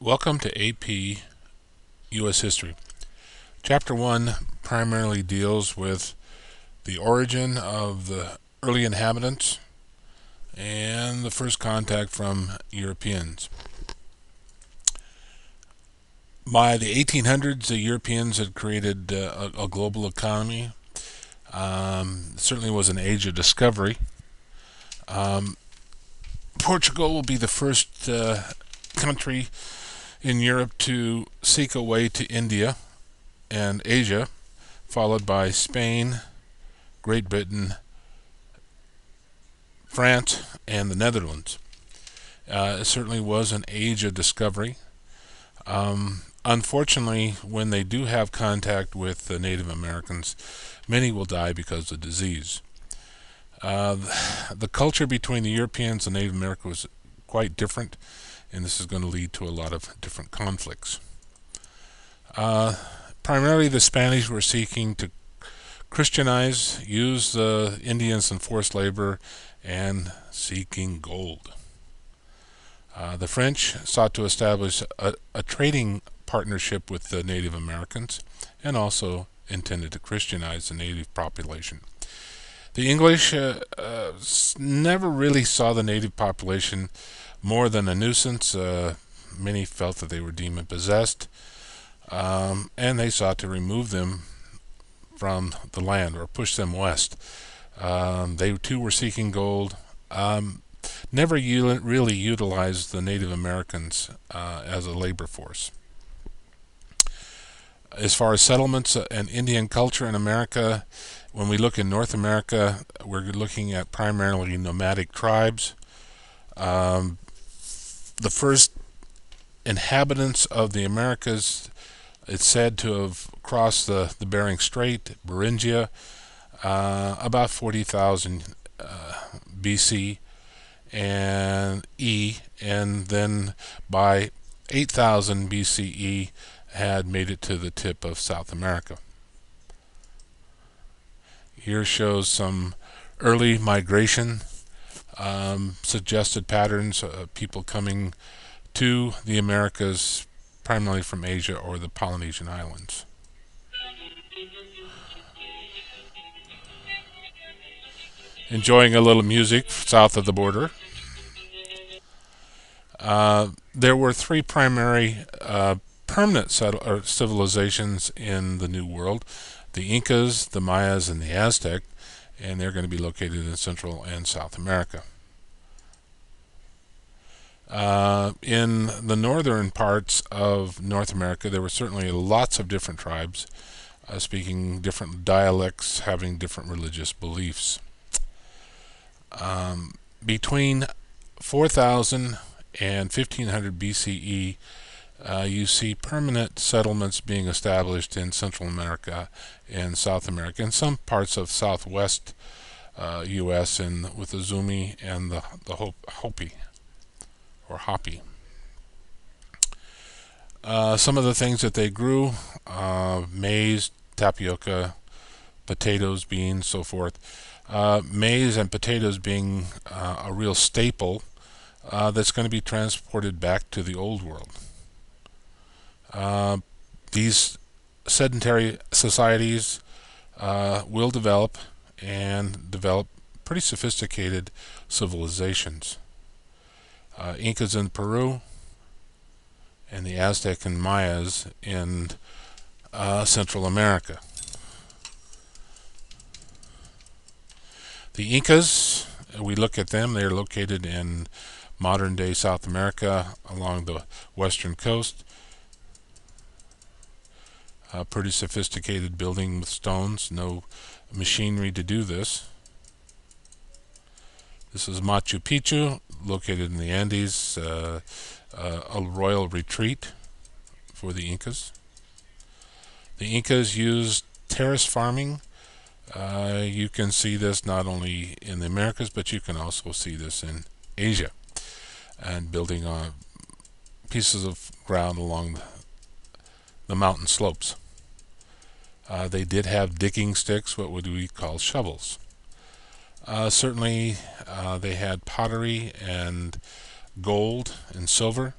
Welcome to AP U.S. History. Chapter 1 primarily deals with the origin of the early inhabitants and the first contact from Europeans. By the 1800s, the Europeans had created a global economy. Certainly was an age of discovery. Portugal will be the first country in Europe to seek a way to India and Asia, followed by Spain, Great Britain, France, and the Netherlands. It certainly was an age of discovery. Unfortunately, when they do have contact with the Native Americans, many will die because of disease. The culture between the Europeans and Native America was quite different, and this is going to lead to a lot of different conflicts. Primarily, the Spanish were seeking to Christianize, use the Indians in forced labor, and seeking gold. The French sought to establish a trading partnership with the Native Americans and also intended to Christianize the native population. The English never really saw the native population more than a nuisance. Many felt that they were demon-possessed, and they sought to remove them from the land or push them west. They too were seeking gold. Never really utilized the Native Americans as a labor force. As far as settlements and Indian culture in America, when we look in North America, we're looking at primarily nomadic tribes. The first inhabitants of the Americas, it's said to have crossed the Bering Strait, Beringia, about 40,000 BC and E, and then by 8,000 BCE had made it to the tip of South America. Here shows some early migration, suggested patterns of people coming to the Americas primarily from Asia or the Polynesian Islands. Enjoying a little music south of the border. There were three primary permanent civilizations in the New World: the Incas, the Mayas, and the Aztec, and they're going to be located in Central and South America. In the northern parts of North America, there were certainly lots of different tribes speaking different dialects, having different religious beliefs. Between 4000 and 1500 BCE, you see permanent settlements being established in Central America and South America, and some parts of Southwest U.S. with the Zuni and the Hopi or Hopi. Some of the things that they grew: maize, tapioca, potatoes, beans, so forth. Maize and potatoes being a real staple that's going to be transported back to the Old World. These sedentary societies will develop pretty sophisticated civilizations. Incas in Peru and the Aztec and Mayas in Central America. The Incas, we look at them, they're located in modern-day South America along the western coast. Pretty sophisticated building with stones, no machinery to do this. This is Machu Picchu, located in the Andes, a royal retreat for the Incas. The Incas used terrace farming. You can see this not only in the Americas, but you can also see this in Asia, and building on pieces of ground along the mountain slopes. They did have digging sticks, what would we call shovels. Certainly they had pottery and gold and silver.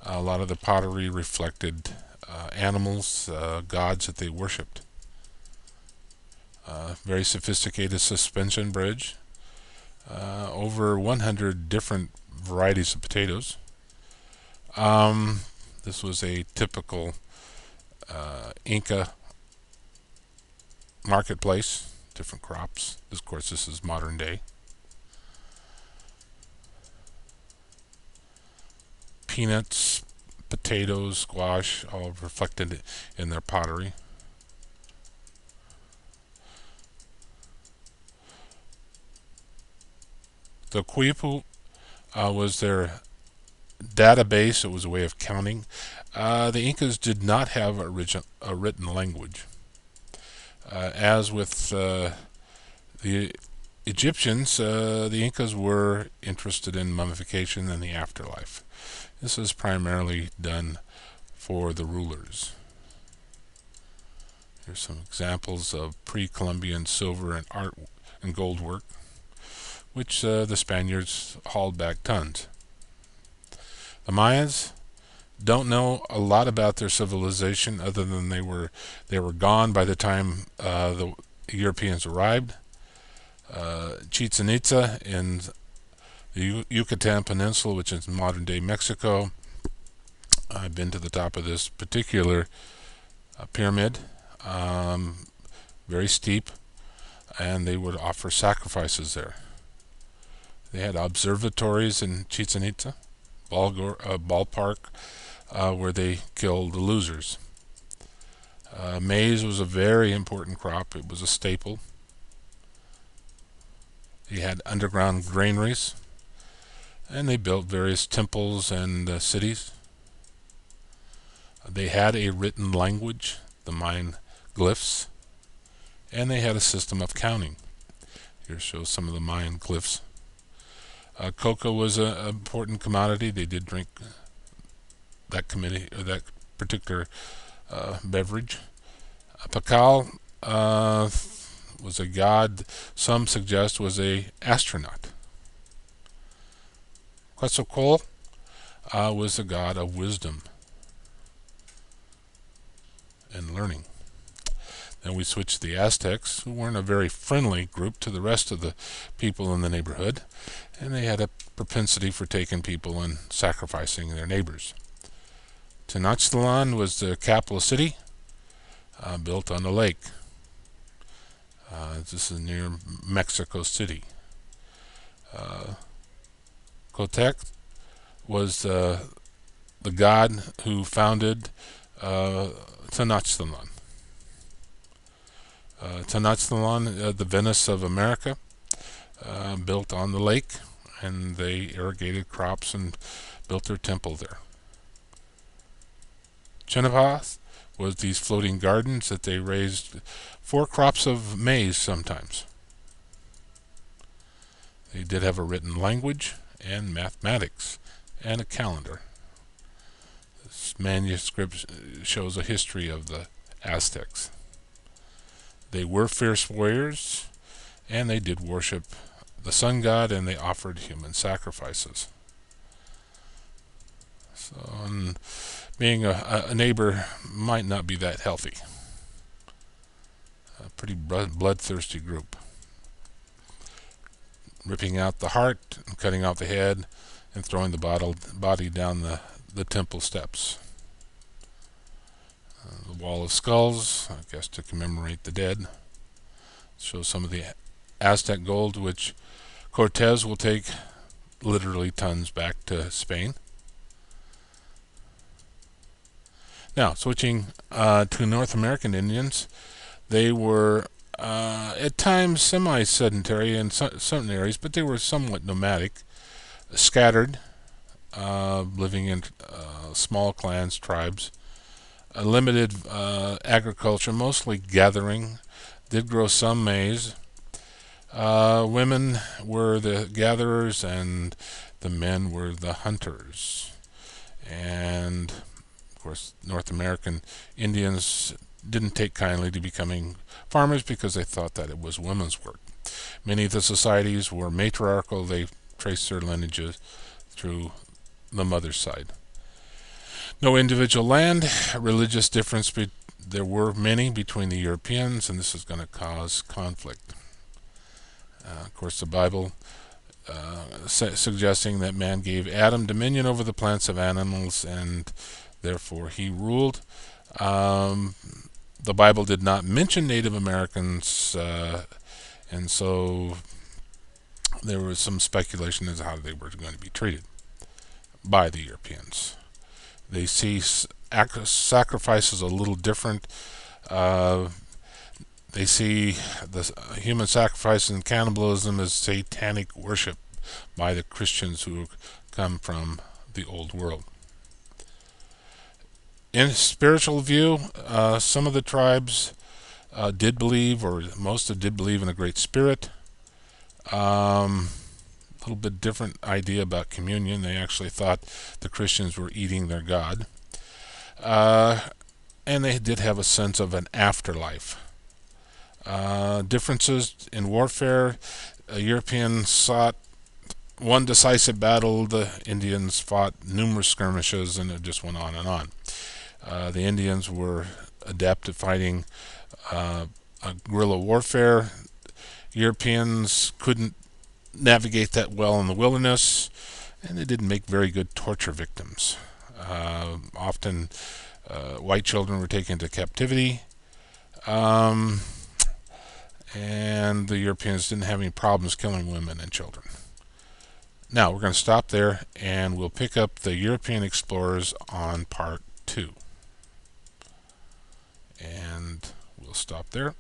A lot of the pottery reflected animals, gods that they worshipped. Very sophisticated suspension bridge. Over 100 different varieties of potatoes. This was a typical Inca marketplace, different crops. Of course, this is modern day. Peanuts, potatoes, squash, all reflected in their pottery. The Quipu was their database. It was a way of counting. The Incas did not have a written language. As with the Egyptians, the Incas were interested in mummification and the afterlife. This is primarily done for the rulers. Here's some examples of pre-Columbian silver and art and gold work, which the Spaniards hauled back tons. The Mayas don't know a lot about their civilization other than they were gone by the time the Europeans arrived. Chichen Itza in the Yucatan Peninsula, which is modern-day Mexico. I've been to the top of this particular pyramid, very steep, and they would offer sacrifices there. They had observatories in Chichen Itza, ballpark, where they killed the losers. Maize was a very important crop. It was a staple. They had underground granaries, and they built various temples and cities. They had a written language, the Mayan glyphs, and they had a system of counting. Here shows some of the Mayan glyphs. Cocoa was an important commodity. They did drink that particular beverage. Pakal was a god. Some suggest was a astronaut. Quetzalcoatl was the god of wisdom and learning. Then we switched to the Aztecs, who weren't a very friendly group to the rest of the people in the neighborhood, and they had a propensity for taking people and sacrificing their neighbors. Tenochtitlan was the capital city, built on a lake. This is near Mexico City. Cotec was the god who founded Tenochtitlan. Tenochtitlan, the Venice of America, built on the lake, and they irrigated crops and built their temple there. Chenapaz was these floating gardens that they raised 4 crops of maize sometimes. They did have a written language and mathematics and a calendar. This manuscript shows a history of the Aztecs. They were fierce warriors, and they did worship the sun god, and they offered human sacrifices. So, being a neighbor might not be that healthy. A pretty bloodthirsty group. Ripping out the heart, and cutting off the head, and throwing the body down the temple steps. The wall of skulls, I guess to commemorate the dead. Shows some of the Aztec gold, which Cortez will take literally tons back to Spain. Now, switching to North American Indians, they were at times semi-sedentary in certain areas, but they were somewhat nomadic, scattered, living in small clans, tribes, limited agriculture, mostly gathering, did grow some maize. Women were the gatherers and the men were the hunters. And of course, North American Indians didn't take kindly to becoming farmers because they thought that it was women's work. Many of the societies were matriarchal. They traced their lineages through the mother's side. No individual land, religious difference. There were many between the Europeans, and this is going to cause conflict. Of course, the Bible suggesting that man gave Adam dominion over the plants of animals, and therefore he ruled. The Bible did not mention Native Americans, and so there was some speculation as to how they were going to be treated by the Europeans. They see sacrifices a little different. They see the human sacrifice and cannibalism as satanic worship by the Christians who come from the old world. In spiritual view, some of the tribes did believe, or most did believe, in a great spirit. A little bit different idea about communion. They actually thought the Christians were eating their God. And they did have a sense of an afterlife. Differences in warfare. Europeans fought one decisive battle. The Indians fought numerous skirmishes, and it just went on and on. The Indians were adept at fighting guerrilla warfare. Europeans couldn't navigate that well in the wilderness, and they didn't make very good torture victims. Often white children were taken into captivity, and the Europeans didn't have any problems killing women and children. Now we're going to stop there, and we'll pick up the European explorers on part 2. And we'll stop there.